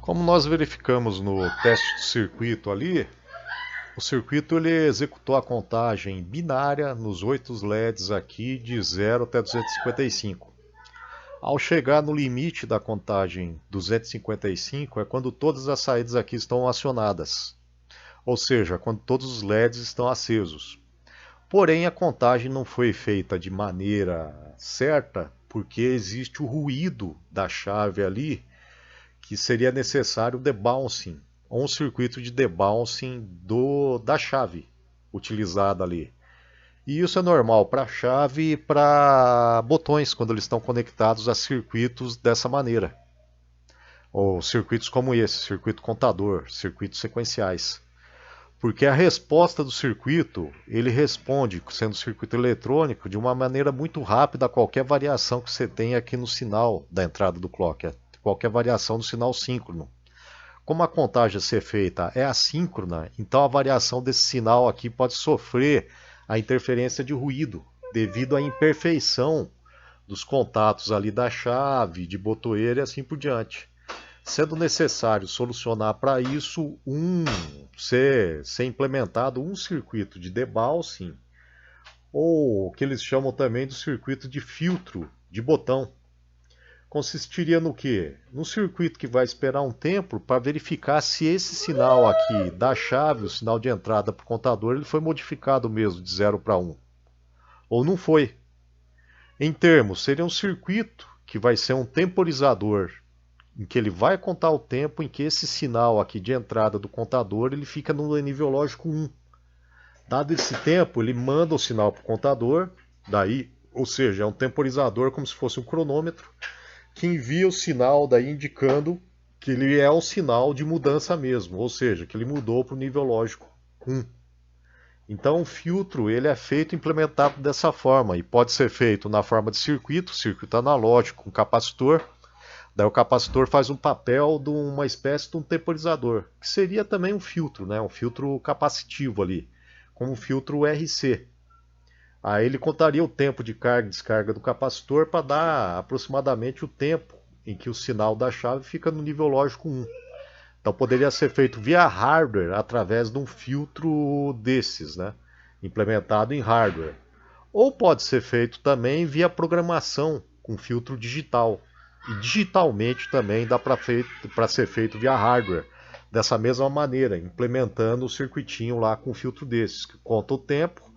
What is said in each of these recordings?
Como nós verificamos no teste de circuito ali, o circuito ele executou a contagem binária nos 8 LEDs aqui de 0 até 255. Ao chegar no limite da contagem 255 é quando todas as saídas aqui estão acionadas, ou seja, quando todos os LEDs estão acesos. Porém, a contagem não foi feita de maneira certa porque existe o ruído da chave ali que seria necessário o debouncing, ou um circuito de debouncing da chave utilizada ali. E isso é normal para chave e para botões quando eles estão conectados a circuitos dessa maneira. Ou circuitos como esse, circuito contador, circuitos sequenciais. Porque a resposta do circuito, ele responde, sendo circuito eletrônico, de uma maneira muito rápida a qualquer variação que você tenha aqui no sinal da entrada do clock, qualquer variação do sinal síncrono. Como a contagem a ser feita é assíncrona, então a variação desse sinal aqui pode sofrer a interferência de ruído, devido à imperfeição dos contatos ali da chave, de botoeira e assim por diante. Sendo necessário solucionar para isso ser implementado um circuito de debouncing, ou o que eles chamam também do circuito de filtro de botão. Consistiria no quê? Num circuito que vai esperar um tempo para verificar se esse sinal aqui da chave, o sinal de entrada para o contador, ele foi modificado mesmo de 0 para 1. Ou não foi. Em termos, seria um circuito que vai ser um temporizador, em que ele vai contar o tempo em que esse sinal aqui de entrada do contador ele fica no nível lógico 1. Dado esse tempo, ele manda o sinal para o contador, daí, ou seja, é um temporizador como se fosse um cronômetro, que envia o sinal daí indicando que ele é um sinal de mudança mesmo, ou seja, que ele mudou para o nível lógico 1. Então o filtro ele é feito implementado dessa forma e pode ser feito na forma de circuito analógico com capacitor. Daí o capacitor faz um papel de uma espécie de um temporizador, que seria também um filtro, né? Um filtro capacitivo ali, como o filtro RC. Aí ele contaria o tempo de carga e descarga do capacitor para dar aproximadamente o tempo em que o sinal da chave fica no nível lógico 1. Então poderia ser feito via hardware através de um filtro desses, né? Implementado em hardware. Ou pode ser feito também via programação com filtro digital. E digitalmente também dá para ser feito via hardware. Dessa mesma maneira, implementando o circuitinho lá com filtro desses, que conta o tempo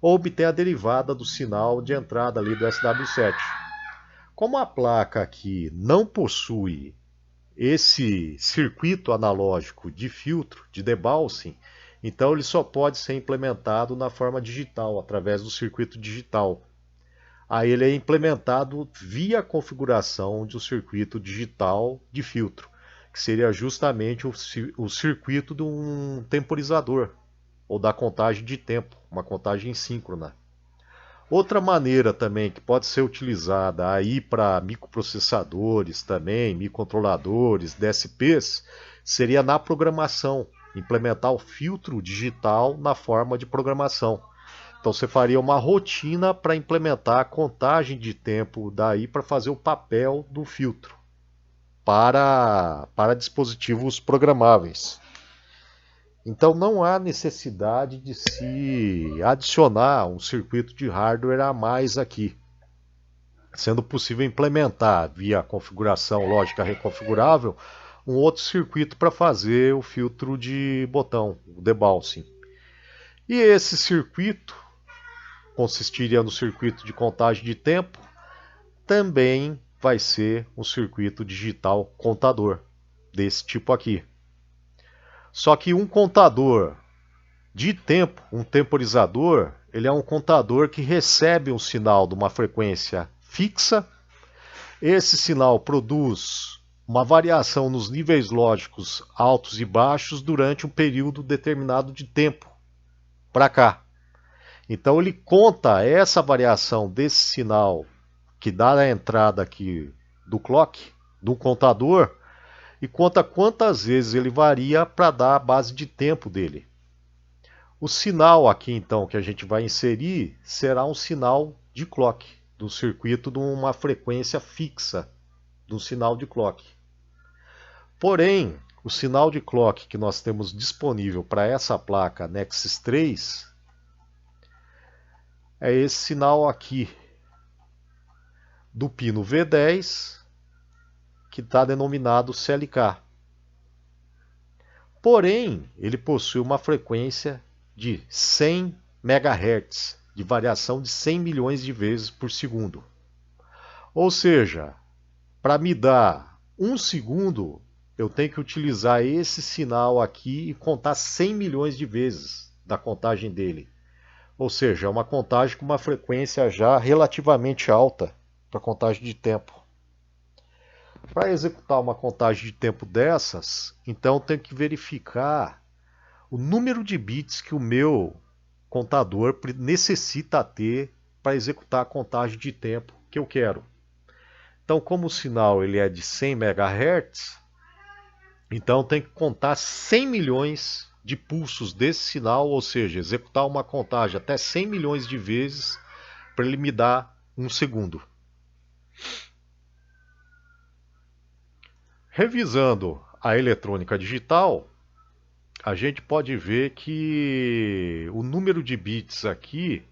ou obter a derivada do sinal de entrada ali do SW7. Como a placa aqui não possui esse circuito analógico de filtro, de debouncing, então ele só pode ser implementado na forma digital, através do circuito digital. Aí ele é implementado via configuração de um circuito digital de filtro, que seria justamente o circuito de um temporizador, ou da contagem de tempo, uma contagem síncrona. Outra maneira também que pode ser utilizada aí para microprocessadores também, microcontroladores, DSPs, seria na programação, implementar o filtro digital na forma de programação. Então você faria uma rotina para implementar a contagem de tempo daí para fazer o papel do filtro para dispositivos programáveis. Então não há necessidade de se adicionar um circuito de hardware a mais aqui, sendo possível implementar via configuração lógica reconfigurável um outro circuito para fazer o filtro de botão, o debouncing. E esse circuito consistiria no circuito de contagem de tempo, também vai ser um circuito digital contador, desse tipo aqui. Só que um contador de tempo, um temporizador, ele é um contador que recebe um sinal de uma frequência fixa. Esse sinal produz uma variação nos níveis lógicos altos e baixos durante um período determinado de tempo para cá. Então ele conta essa variação desse sinal que dá a entrada aqui do clock, do contador, e conta quantas vezes ele varia para dar a base de tempo dele. O sinal aqui então que a gente vai inserir será um sinal de clock, do circuito de uma frequência fixa, do sinal de clock. Porém, o sinal de clock que nós temos disponível para essa placa Nexus 3 é esse sinal aqui do pino V10, que está denominado CLK. Porém, ele possui uma frequência de 100 MHz, de variação de 100 milhões de vezes por segundo. Ou seja, para me dar 1 segundo, eu tenho que utilizar esse sinal aqui e contar 100 milhões de vezes da contagem dele. Ou seja, é uma contagem com uma frequência já relativamente alta para contagem de tempo. Para executar uma contagem de tempo dessas, então tenho que verificar o número de bits que o meu contador necessita ter para executar a contagem de tempo que eu quero. Então, como o sinal ele é de 100 MHz, então tem que contar 100 milhões de pulsos desse sinal, ou seja, executar uma contagem até 100 milhões de vezes para ele me dar 1 segundo. Revisando a eletrônica digital, a gente pode ver que o número de bits aqui,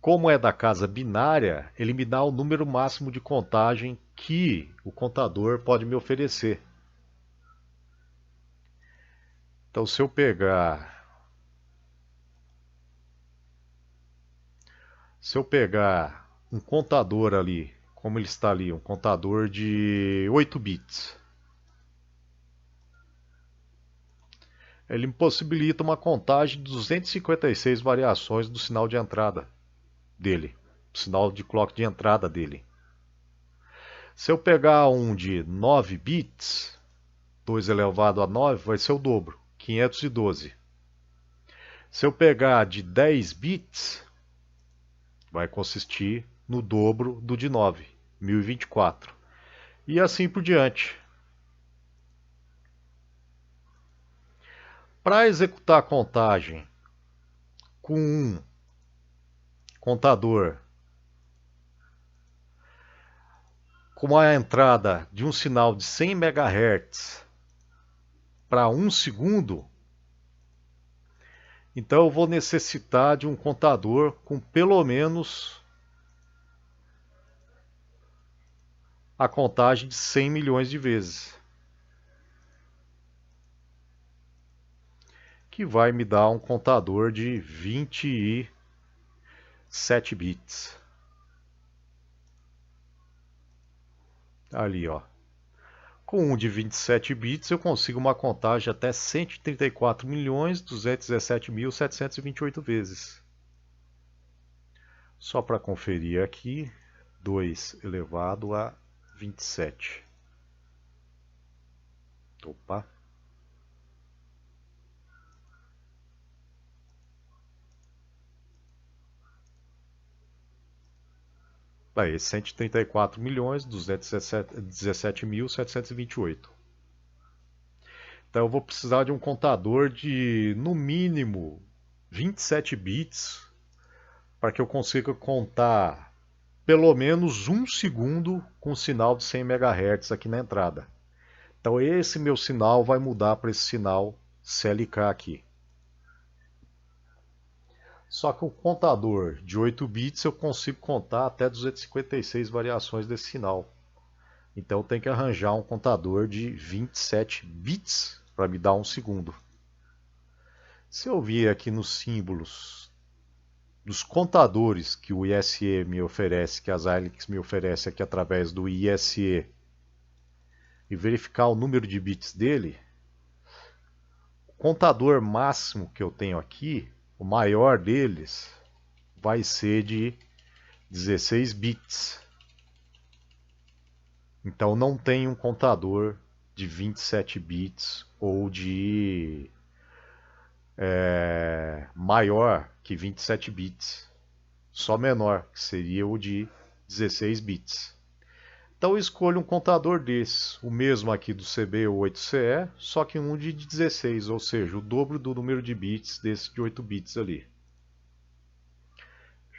como é da casa binária, ele me dá o número máximo de contagem que o contador pode me oferecer. Então, se eu pegar um contador ali, como ele está ali, um contador de 8 bits, ele me possibilita uma contagem de 256 variações do sinal de entrada dele, sinal de clock de entrada dele. Se eu pegar um de 9 bits, 2 elevado a 9 vai ser o dobro, 512. Se eu pegar de 10 bits, vai consistir no dobro do de 9, 1024. E assim por diante. Para executar a contagem com um contador com a entrada de um sinal de 100 MHz para 1 segundo, então eu vou necessitar de um contador com pelo menos a contagem de 100 milhões de vezes, que vai me dar um contador de 27 bits. Ali, ó. Com um de 27 bits eu consigo uma contagem até 134.217.728 vezes. Só para conferir aqui, 2 elevado a 27. Opa. Aí, 134.217.728. Então eu vou precisar de um contador de, no mínimo, 27 bits para que eu consiga contar pelo menos 1 segundo com sinal de 100 MHz aqui na entrada. Então esse meu sinal vai mudar para esse sinal CLK aqui. Só que o contador de 8 bits eu consigo contar até 256 variações desse sinal. Então tem que arranjar um contador de 27 bits para me dar 1 segundo. Se eu vier aqui nos símbolos dos contadores que o ISE me oferece, que a Xilinx me oferece aqui através do ISE, e verificar o número de bits dele, o contador máximo que eu tenho aqui, o maior deles, vai ser de 16 bits. Então não tem um contador de 27 bits ou de maior que 27 bits. Só menor, que seria o de 16 bits. Então eu escolho um contador desses, o mesmo aqui do CB8CE, só que um de 16, ou seja, o dobro do número de bits desse de 8 bits ali.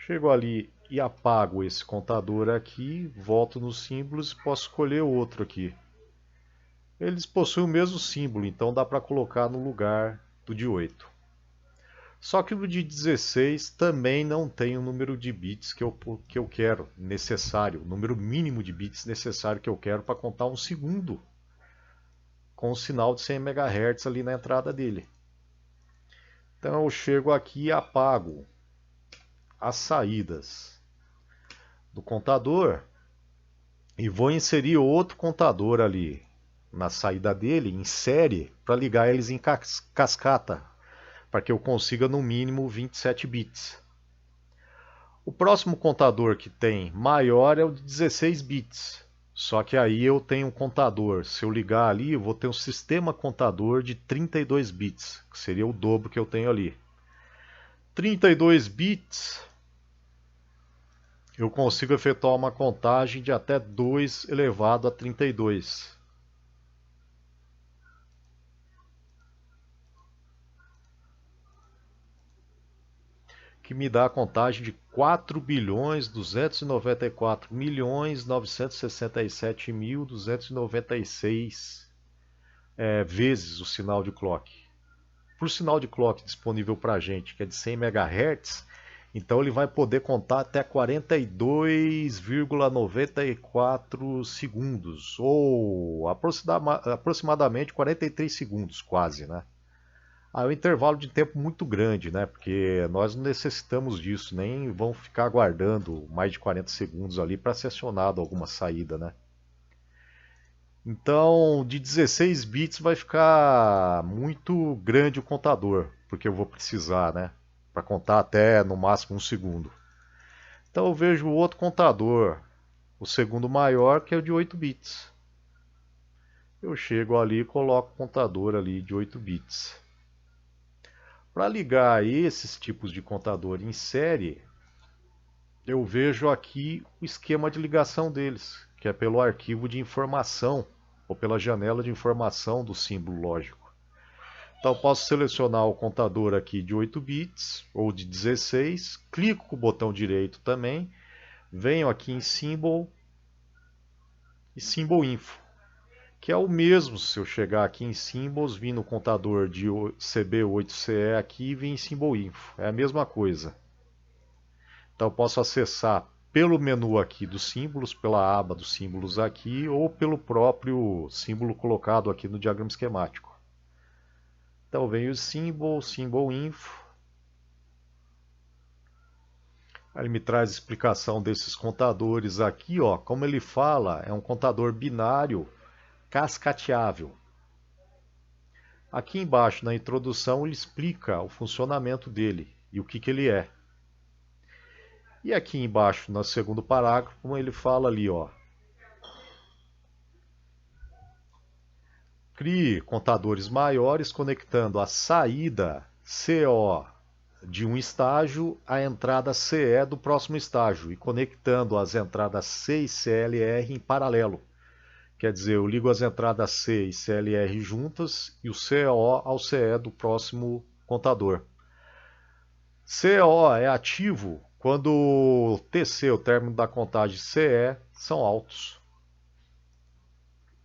Chego ali e apago esse contador aqui, volto nos símbolos e posso escolher outro aqui. Eles possuem o mesmo símbolo, então dá para colocar no lugar do de 8. Só que o de 16 também não tem o número de bits que eu quero, necessário, o número mínimo de bits necessário que eu quero para contar um segundo com o sinal de 100 MHz ali na entrada dele. Então eu chego aqui e apago as saídas do contador e vou inserir outro contador ali na saída dele, em série, para ligar eles em cascata, para que eu consiga no mínimo 27 bits. O próximo contador que tem maior é o de 16 bits. Só que aí eu tenho um contador. Se eu ligar ali, eu vou ter um sistema contador de 32 bits, que seria o dobro que eu tenho ali. 32 bits, eu consigo efetuar uma contagem de até 2 elevado a 32. Que me dá a contagem de 4.294.967.296 vezes o sinal de clock. Para o sinal de clock disponível para a gente, que é de 100 MHz, então ele vai poder contar até 42,94 segundos, ou aproximadamente 43 segundos, quase, né? É um intervalo de tempo muito grande, né? Porque nós não necessitamos disso, nem vão ficar aguardando mais de 40 segundos ali para ser acionado alguma saída, né? Então, de 16 bits vai ficar muito grande o contador, porque eu vou precisar, né? Para contar até no máximo um segundo. Então eu vejo o outro contador, o segundo maior, que é o de 8 bits. Eu chego ali e coloco o contador ali de 8 bits. Para ligar esses tipos de contador em série, eu vejo aqui o esquema de ligação deles, que é pelo arquivo de informação ou pela janela de informação do símbolo lógico. Então eu posso selecionar o contador aqui de 8 bits ou de 16, clico com o botão direito também, venho aqui em Symbol e Symbol Info, que é o mesmo se eu chegar aqui em Symbols, vir no contador de CB8CE aqui e vir em Symbol Info, é a mesma coisa. Então eu posso acessar pelo menu aqui dos símbolos, pela aba dos símbolos aqui, ou pelo próprio símbolo colocado aqui no diagrama esquemático. Então vem o Symbol, Symbol Info. Aí ele me traz explicação desses contadores aqui, ó. Como ele fala, é um contador binário cascateável. Aqui embaixo na introdução ele explica o funcionamento dele e o que ele é. E aqui embaixo, no segundo parágrafo, ele fala ali, ó. Crie contadores maiores conectando a saída CO de um estágio à entrada CE do próximo estágio e conectando as entradas C e CLR em paralelo. Quer dizer, eu ligo as entradas C e CLR juntas e o CO ao CE do próximo contador. CO é ativo quando o TC, o término da contagem CE, são altos.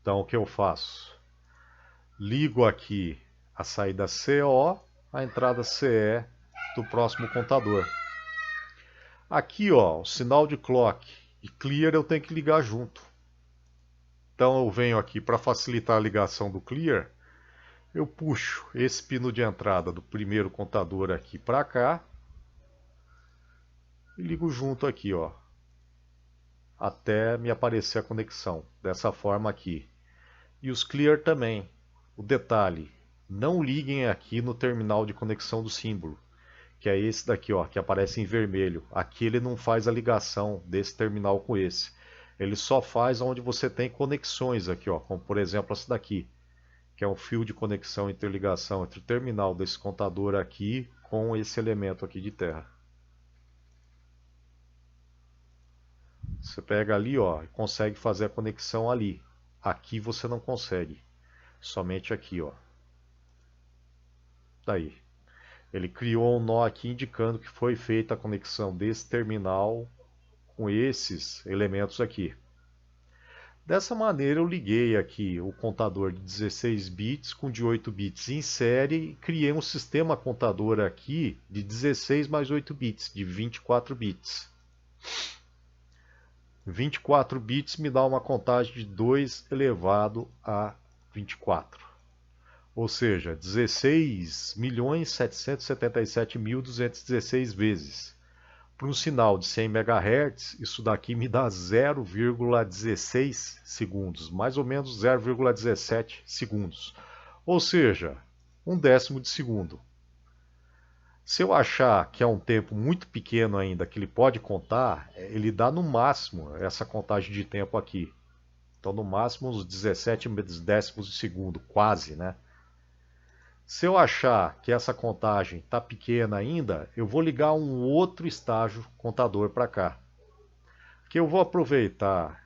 Então o que eu faço? Ligo aqui a saída CO, a entrada CE do próximo contador. Aqui, ó, o sinal de clock e clear eu tenho que ligar junto. Então eu venho aqui para facilitar a ligação do clear, eu puxo esse pino de entrada do primeiro contador aqui para cá e ligo junto aqui, ó, até me aparecer a conexão, dessa forma aqui. E os clear também. O detalhe, não liguem aqui no terminal de conexão do símbolo, que é esse daqui, ó, que aparece em vermelho. Aqui ele não faz a ligação desse terminal com esse. Ele só faz onde você tem conexões aqui, ó, como por exemplo essa daqui, que é um fio de conexão e interligação entre o terminal desse contador aqui com esse elemento aqui de terra. Você pega ali, ó, e consegue fazer a conexão ali. Aqui você não consegue. Somente aqui, ó. Daí. Ele criou um nó aqui indicando que foi feita a conexão desse terminal com esses elementos aqui. Dessa maneira eu liguei aqui o contador de 16 bits com de 8 bits em série e criei um sistema contador aqui de 16 mais 8 bits, de 24 bits. 24 bits me dá uma contagem de 2 elevado a 24. Ou seja, 16.777.216 vezes. Para um sinal de 100 MHz, isso daqui me dá 0,16 segundos, mais ou menos 0,17 segundos. Ou seja, um décimo de segundo. Se eu achar que é um tempo muito pequeno ainda que ele pode contar, ele dá no máximo essa contagem de tempo aqui. Então, no máximo uns 17 décimos de segundo, quase, né? Se eu achar que essa contagem está pequena ainda, eu vou ligar um outro estágio contador para cá. Que eu vou aproveitar,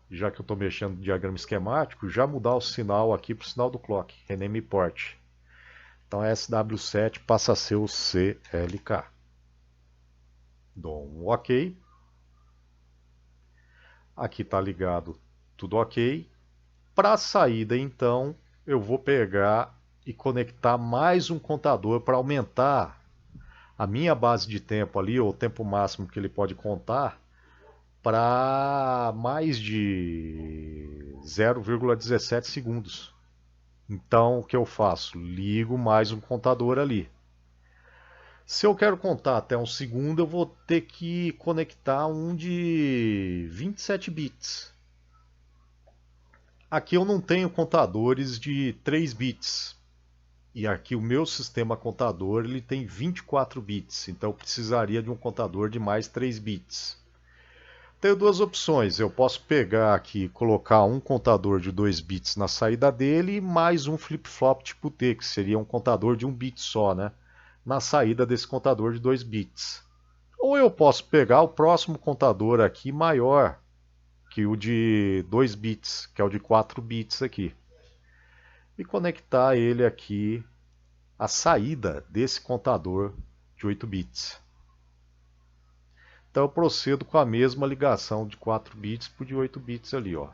já que eu estou mexendo no diagrama esquemático, já mudar o sinal aqui para o sinal do clock, rename port. Então SW7 passa a ser o CLK. Dou um OK. Aqui está ligado, tudo OK. Para a saída, então, eu vou pegar e conectar mais um contador para aumentar a minha base de tempo ali, ou o tempo máximo que ele pode contar, para mais de 0,17 segundos. Então, o que eu faço? Ligo mais um contador ali. Se eu quero contar até um segundo, eu vou ter que conectar um de 27 bits. Aqui eu não tenho contadores de 3 bits. E aqui o meu sistema contador ele tem 24 bits, então eu precisaria de um contador de mais 3 bits. Tenho duas opções, eu posso pegar aqui e colocar um contador de 2 bits na saída dele e mais um flip-flop tipo T, que seria um contador de 1 bit só, né? Na saída desse contador de 2 bits. Ou eu posso pegar o próximo contador aqui maior que o de 2 bits, que é o de 4 bits aqui. E conectar ele aqui à saída desse contador de 8 bits. Então eu procedo com a mesma ligação de 4 bits por de 8 bits ali, ó.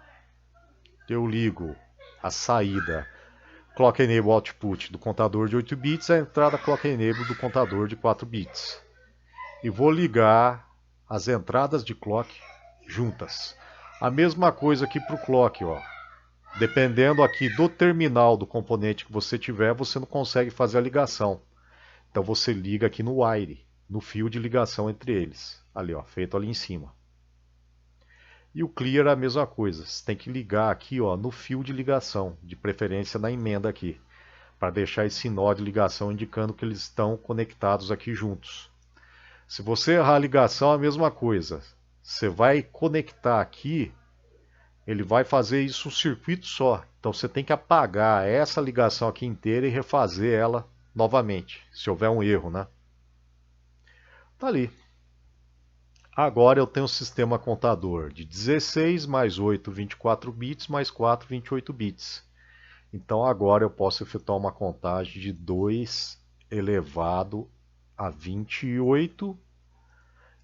Eu ligo a saída Clock Enable Output do contador de 8 bits à entrada Clock Enable do contador de 4 bits. E vou ligar as entradas de clock juntas. A mesma coisa aqui para o clock, ó. Dependendo aqui do terminal do componente que você tiver, você não consegue fazer a ligação. Então você liga aqui no wire, no fio de ligação entre eles. Ali, ó, feito ali em cima. E o clear é a mesma coisa. Você tem que ligar aqui, ó, no fio de ligação, de preferência na emenda aqui, para deixar esse nó de ligação indicando que eles estão conectados aqui juntos. Se você errar a ligação, é a mesma coisa. Você vai conectar aqui, ele vai fazer isso um circuito só. Então você tem que apagar essa ligação aqui inteira e refazer ela novamente, se houver um erro, né? Tá ali. Agora eu tenho um sistema contador de 16 mais 8, 24 bits, mais 4, 28 bits. Então agora eu posso efetuar uma contagem de 2 elevado a 28,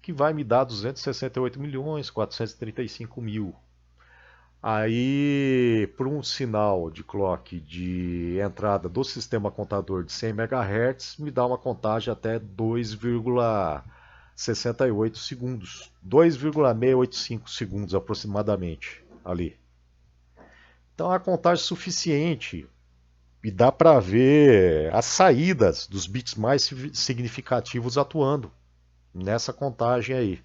que vai me dar 268.435.000. Aí, por um sinal de clock de entrada do sistema contador de 100 MHz, me dá uma contagem até 2,68 segundos. 2,685 segundos aproximadamente ali. Então é a contagem suficiente e dá para ver as saídas dos bits mais significativos atuando nessa contagem aí.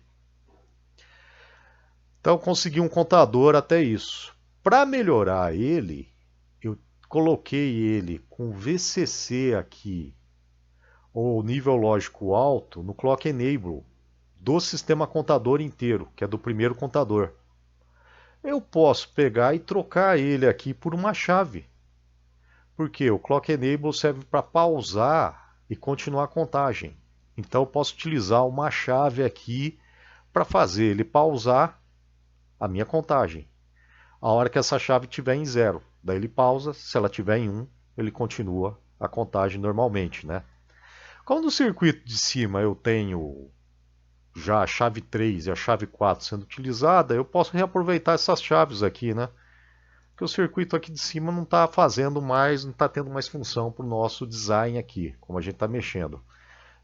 Então eu consegui um contador até isso. Para melhorar ele, eu coloquei ele com VCC aqui, ou nível lógico alto, no Clock Enable do sistema contador inteiro, que é do primeiro contador. Eu posso pegar e trocar ele aqui por uma chave. Porque o Clock Enable serve para pausar e continuar a contagem. Então eu posso utilizar uma chave aqui para fazer ele pausar a minha contagem. A hora que essa chave estiver em 0, daí ele pausa, se ela estiver em 1, ele continua a contagem normalmente, né? Como no circuito de cima eu tenho já a chave 3 e a chave 4 sendo utilizada, eu posso reaproveitar essas chaves aqui, né? Porque o circuito aqui de cima não está fazendo mais, não está tendo mais função para o nosso design aqui, como a gente está mexendo.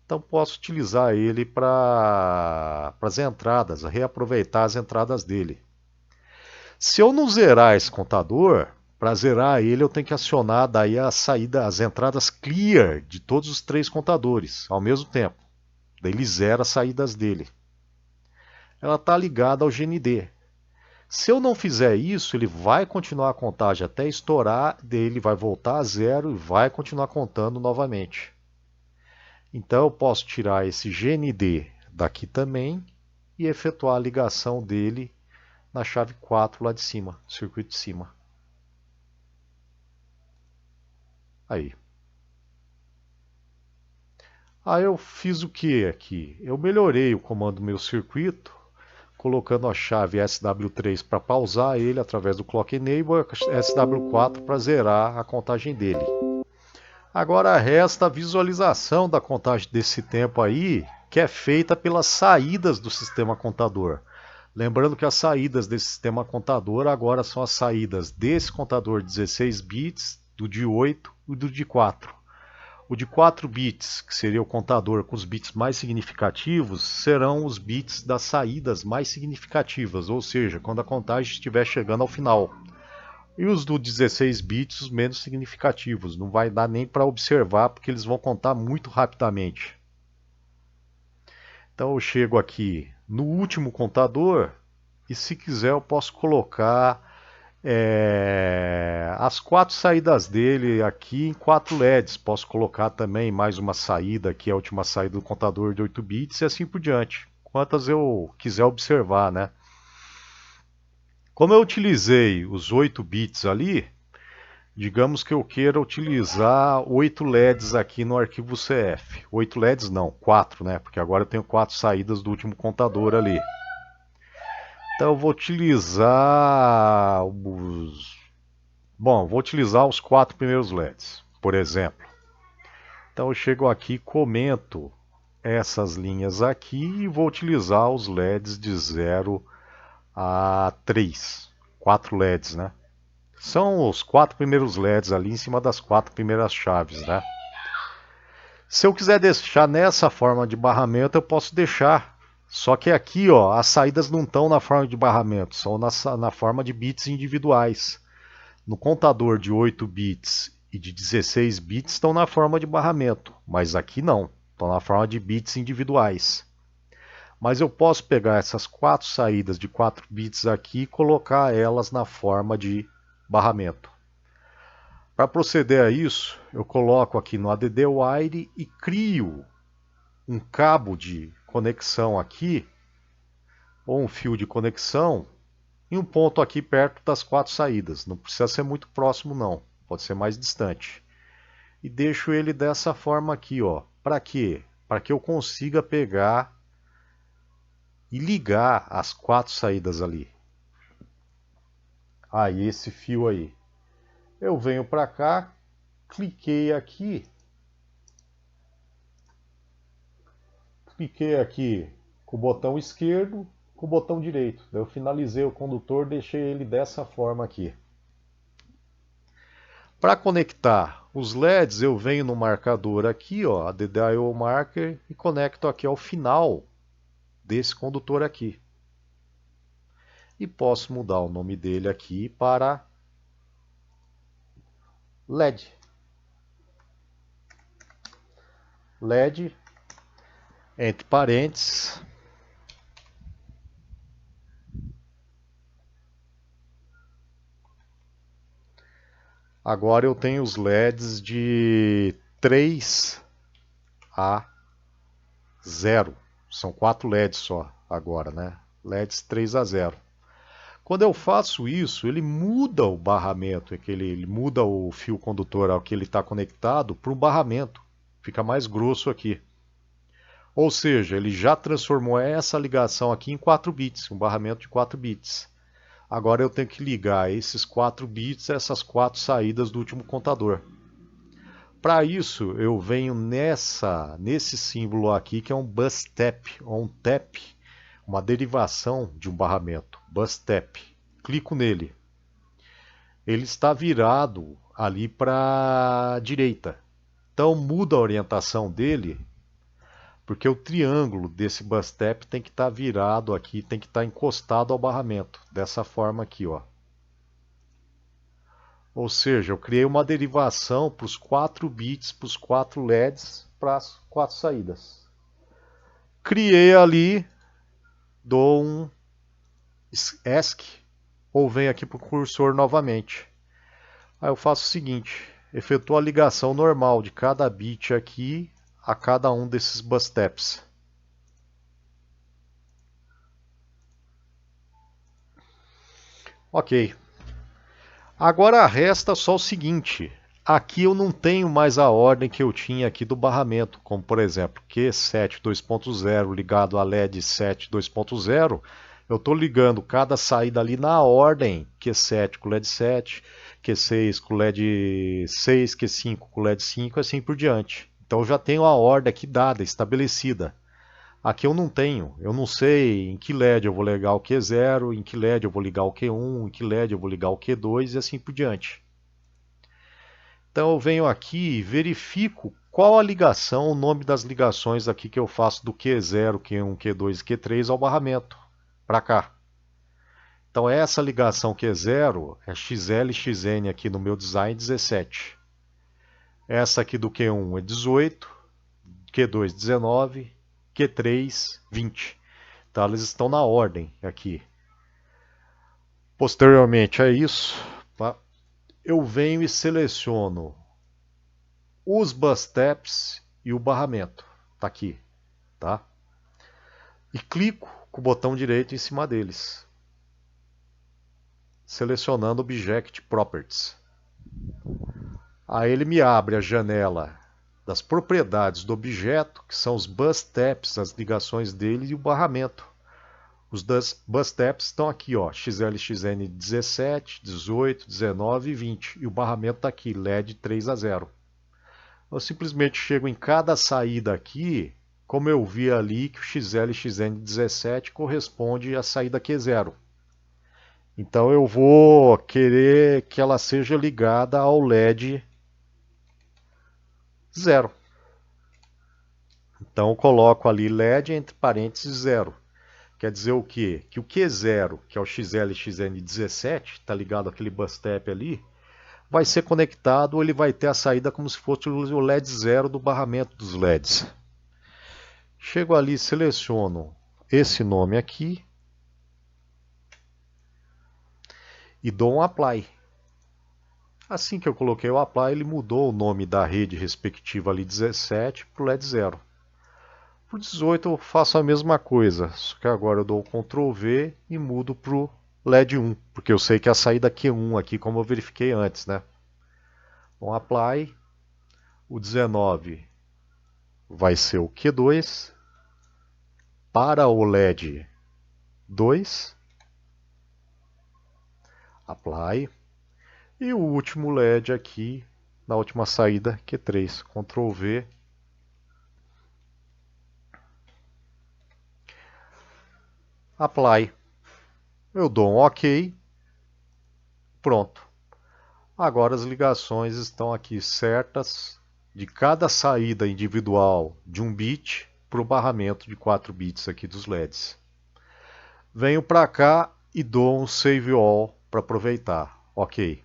Então posso utilizar ele para as entradas, reaproveitar as entradas dele. Se eu não zerar esse contador, para zerar ele eu tenho que acionar daí a saída, as entradas clear de todos os 3 contadores ao mesmo tempo. Daí ele zera as saídas dele. Ela está ligada ao GND. Se eu não fizer isso, ele vai continuar a contagem até estourar, daí ele vai voltar a zero e vai continuar contando novamente. Então eu posso tirar esse GND daqui também e efetuar a ligação dele na chave 4 lá de cima, circuito de cima. Aí. Aí eu fiz o que aqui? Eu melhorei o comando do meu circuito, colocando a chave SW3 para pausar ele através do Clock Enable e SW4 para zerar a contagem dele. Agora resta a visualização da contagem desse tempo aí, que é feita pelas saídas do sistema contador. Lembrando que as saídas desse sistema contador agora são as saídas desse contador 16 bits, do de 8 e do de 4. O de 4 bits, que seria o contador com os bits mais significativos, serão os bits das saídas mais significativas, ou seja, quando a contagem estiver chegando ao final. E os do 16 bits, os menos significativos. Não vai dar nem para observar, porque eles vão contar muito rapidamente. Então eu chego aqui no último contador, e se quiser eu posso colocar as 4 saídas dele aqui em 4 LEDs. Posso colocar também mais uma saída aqui, a última saída do contador de 8 bits e assim por diante. Quantas eu quiser observar, né? Como eu utilizei os 8 bits ali, digamos que eu queira utilizar 8 LEDs aqui no arquivo CF. 8 LEDs não, 4, né? Porque agora eu tenho 4 saídas do último contador ali. Então eu vou utilizar vou utilizar os 4 primeiros LEDs, por exemplo. Então eu chego aqui, comento essas linhas aqui e vou utilizar os LEDs de 0 a 3. 4 LEDs, né? São os 4 primeiros LEDs ali em cima das 4 primeiras chaves, né? Se eu quiser deixar nessa forma de barramento, eu posso deixar. Só que aqui, ó, as saídas não estão na forma de barramento, são na forma de bits individuais. No contador de 8 bits e de 16 bits estão na forma de barramento, mas aqui não, estão na forma de bits individuais. Mas eu posso pegar essas 4 saídas de 4 bits aqui e colocar elas na forma de barramento. Para proceder a isso, eu coloco aqui no ADD Wire e crio um cabo de conexão aqui, ou um fio de conexão, em um ponto aqui perto das 4 saídas. Não precisa ser muito próximo não, pode ser mais distante. E deixo ele dessa forma aqui, ó. Para quê? Para que eu consiga pegar e ligar as 4 saídas ali. Aí esse fio aí. Eu venho para cá, cliquei aqui com o botão esquerdo, com o botão direito. Eu finalizei o condutor, deixei ele dessa forma aqui. Para conectar os LEDs, eu venho no marcador aqui, ó, ADD I/O Marker, e conecto aqui ao final desse condutor aqui. E posso mudar o nome dele aqui para LED. LED, entre parênteses, agora eu tenho os LEDs de 3 a 0. São 4 LEDs só agora, né? LEDs 3 a 0. Quando eu faço isso, ele muda o barramento, ele muda o fio condutor ao que ele está conectado para um barramento. Fica mais grosso aqui. Ou seja, ele já transformou essa ligação aqui em 4 bits, um barramento de 4 bits. Agora eu tenho que ligar esses 4 bits a essas 4 saídas do último contador. Para isso, eu venho nesse símbolo aqui, que é um bus tap, ou um tap, uma derivação de um barramento, bus tap. Clico nele. ele está virado ali para a direita. Então muda a orientação dele, porque o triângulo desse bus step tem que estar virado aqui, tem que estar encostado ao barramento, dessa forma aqui, ó. Ou seja, eu criei uma derivação para os 4 bits, para os 4 LEDs, para as 4 saídas. Criei ali, dou um ESC, ou venho aqui para o cursor novamente. Aí eu faço o seguinte, efetuo a ligação normal de cada bit aqui a cada um desses bus steps. Ok. Agora resta só o seguinte, aqui eu não tenho mais a ordem que eu tinha aqui do barramento, como por exemplo Q7 2.0 ligado a LED 7 2.0, eu estou ligando cada saída ali na ordem Q7 com LED 7, Q6 com LED 6, Q5 com LED 5 e assim por diante. Então eu já tenho a ordem aqui dada, estabelecida. Aqui eu não tenho, eu não sei em que LED eu vou ligar o Q0, em que LED eu vou ligar o Q1, em que LED eu vou ligar o Q2 e assim por diante. Então eu venho aqui e verifico qual a ligação, o nome das ligações aqui que eu faço do Q0, Q1, Q2 e Q3 ao barramento, para cá. Então essa ligação Q0 é XL XN aqui no meu design 17. Essa aqui do Q1 é 18, Q2 19, Q3 20. Então elas estão na ordem aqui. Posteriormente a isso, eu venho e seleciono os bus steps e o barramento. Está aqui, tá? E clico com o botão direito em cima deles, selecionando Object Properties. Aí ele me abre a janela das propriedades do objeto, que são os bus steps, as ligações dele e o barramento. Os bus steps estão aqui, ó, XL, XN 17, 18, 19 e 20. E o barramento está aqui, LED 3 a 0. Eu simplesmente chego em cada saída aqui, como eu vi ali que o XL, XN 17 corresponde à saída Q0. Então eu vou querer que ela seja ligada ao LED 0. Então eu coloco ali LED entre parênteses 0. Quer dizer o quê? Que o Q0, que é o XL XN 17, está ligado àquele bus step ali, vai ser conectado ou ele vai ter a saída como se fosse o LED 0 do barramento dos LEDs. Chego ali, seleciono esse nome aqui e dou um Apply. Assim que eu coloquei o Apply, ele mudou o nome da rede respectiva ali 17 para o LED 0. Para o 18 eu faço a mesma coisa, só que agora eu dou o Ctrl V e mudo para o LED 1, porque eu sei que é a saída Q1 aqui, como eu verifiquei antes, né? Então Apply, o 19 vai ser o Q2, para o LED 2, Apply, e o último LED aqui, na última saída, Q3, Ctrl V, Apply. Eu dou um OK, pronto. Agora as ligações estão aqui certas de cada saída individual de 1 bit para o barramento de 4 bits aqui dos LEDs. Venho para cá e dou um Save All para aproveitar. OK.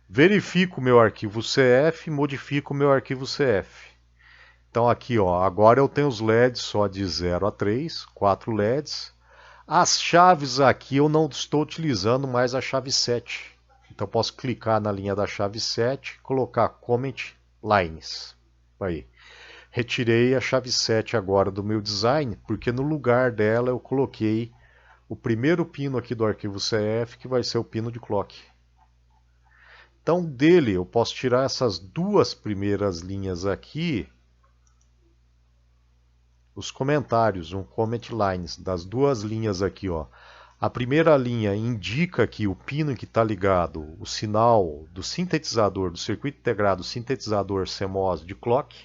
Verifico o meu arquivo CF e modifico o meu arquivo CF. Então aqui, ó, agora eu tenho os LEDs só de 0 a 3, 4 LEDs. As chaves aqui eu não estou utilizando mais a chave 7. Então eu posso clicar na linha da chave 7, colocar Comment Lines. Aí. Retirei a chave 7 agora do meu design, porque no lugar dela eu coloquei o primeiro pino aqui do arquivo CF, que vai ser o pino de clock. Então dele eu posso tirar essas duas primeiras linhas aqui, os comentários, um comment lines, das duas linhas aqui, ó. A primeira linha indica aqui o pino que está ligado, o sinal do sintetizador, do circuito integrado sintetizador CMOS de clock.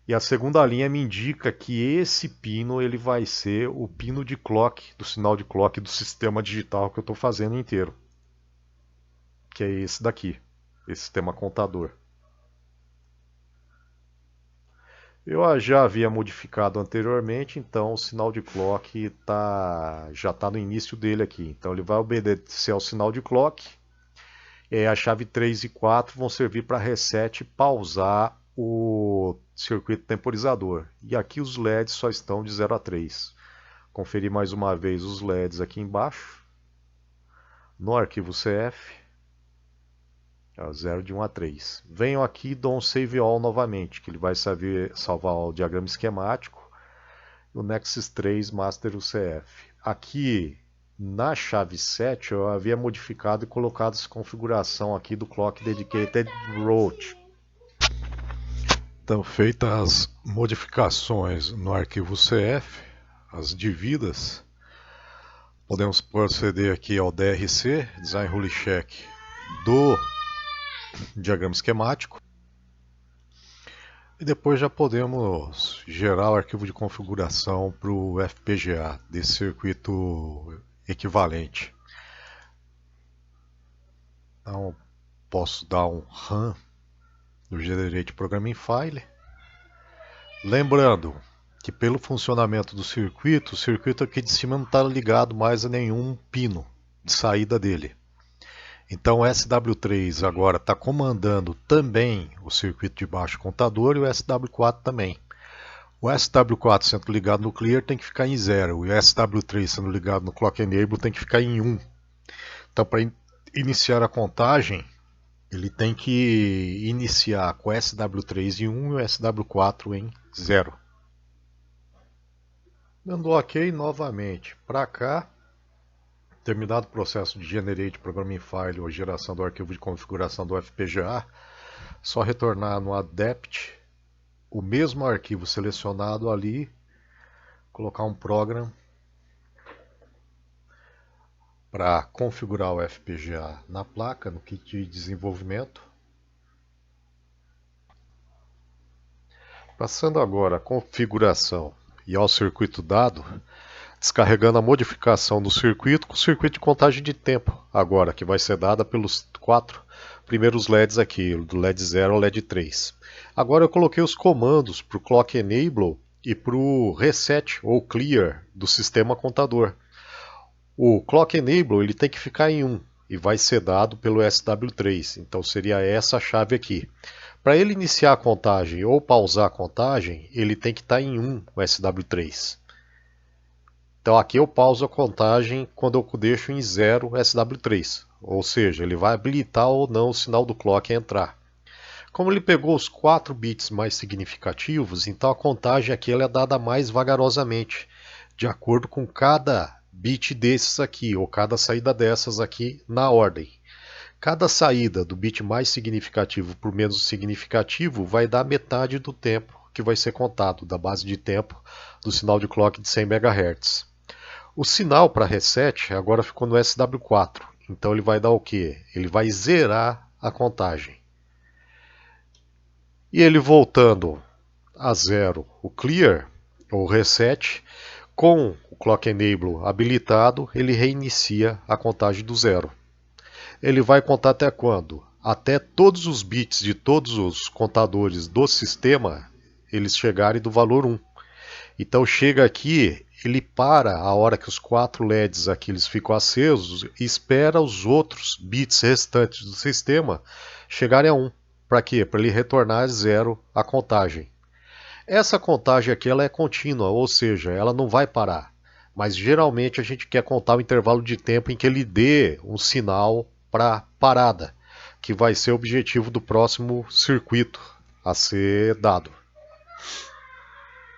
E a segunda linha me indica que esse pino ele vai ser o pino de clock, do sinal de clock do sistema digital que eu estou fazendo inteiro. que é esse daqui, esse sistema contador. Eu já havia modificado anteriormente, então o sinal de clock já está no início dele aqui. Então ele vai obedecer ao sinal de clock. E a chave 3 e 4 vão servir para reset e pausar o circuito temporizador. E aqui os LEDs só estão de 0 a 3. Conferir mais uma vez os LEDs aqui embaixo. No arquivo CF. 0 de 1 a 3. Venho aqui e dou um Save All novamente, que ele vai salvar o diagrama esquemático. O Nexus 3 Master UCF. Aqui na chave 7 eu havia modificado e colocado essa configuração aqui do Clock Dedicated Route. Então, feitas as modificações no arquivo CF, as devidas, podemos proceder aqui ao DRC, Design Rule Check do diagrama esquemático. E depois já podemos gerar o arquivo de configuração para o FPGA desse circuito equivalente. Então posso dar um run do Generate Programming File. Lembrando que pelo funcionamento do circuito, o circuito aqui de cima não está ligado mais a nenhum pino de saída dele. Então o SW3 agora está comandando também o circuito de baixo contador e o SW4 também. O SW4 sendo ligado no Clear tem que ficar em 0 e o SW3 sendo ligado no Clock Enable tem que ficar em 1. Então para iniciar a contagem, ele tem que iniciar com o SW3 em 1 e o SW4 em 0. Dando OK novamente para cá. Terminado o processo de Generate Programming File ou geração do arquivo de configuração do FPGA, só retornar no adept o mesmo arquivo selecionado ali, colocar um program para configurar o FPGA na placa, no kit de desenvolvimento. Passando agora a configuração e ao circuito dado, descarregando a modificação do circuito com o circuito de contagem de tempo, agora que vai ser dada pelos 4 primeiros LEDs aqui, do LED 0 ao LED 3. Agora eu coloquei os comandos para o Clock Enable e para o Reset ou Clear do sistema contador. O Clock Enable ele tem que ficar em 1 e vai ser dado pelo SW3, então seria essa a chave aqui. Para ele iniciar a contagem ou pausar a contagem, ele tem que estar em 1 o SW3. Então aqui eu pauso a contagem quando eu deixo em 0 SW3, ou seja, ele vai habilitar ou não o sinal do clock a entrar. Como ele pegou os 4 bits mais significativos, então a contagem aqui ela é dada mais vagarosamente, de acordo com cada bit desses aqui, ou cada saída dessas aqui na ordem. Cada saída do bit mais significativo por menos significativo vai dar metade do tempo que vai ser contado, da base de tempo do sinal de clock de 100 MHz. O sinal para reset agora ficou no SW4, então ele vai dar o que? Ele vai zerar a contagem. E ele voltando a 0, o clear, ou reset, com o Clock Enable habilitado, ele reinicia a contagem do 0. Ele vai contar até quando? Até todos os bits de todos os contadores do sistema eles chegarem do valor 1. Então chega aqui, ele para a hora que os 4 LEDs aqui eles ficam acesos e espera os outros bits restantes do sistema chegarem a 1. Para quê? Para ele retornar a 0 a contagem. Essa contagem aqui ela é contínua, ou seja, ela não vai parar. Mas geralmente a gente quer contar o intervalo de tempo em que ele dê um sinal para parada, que vai ser o objetivo do próximo circuito a ser dado.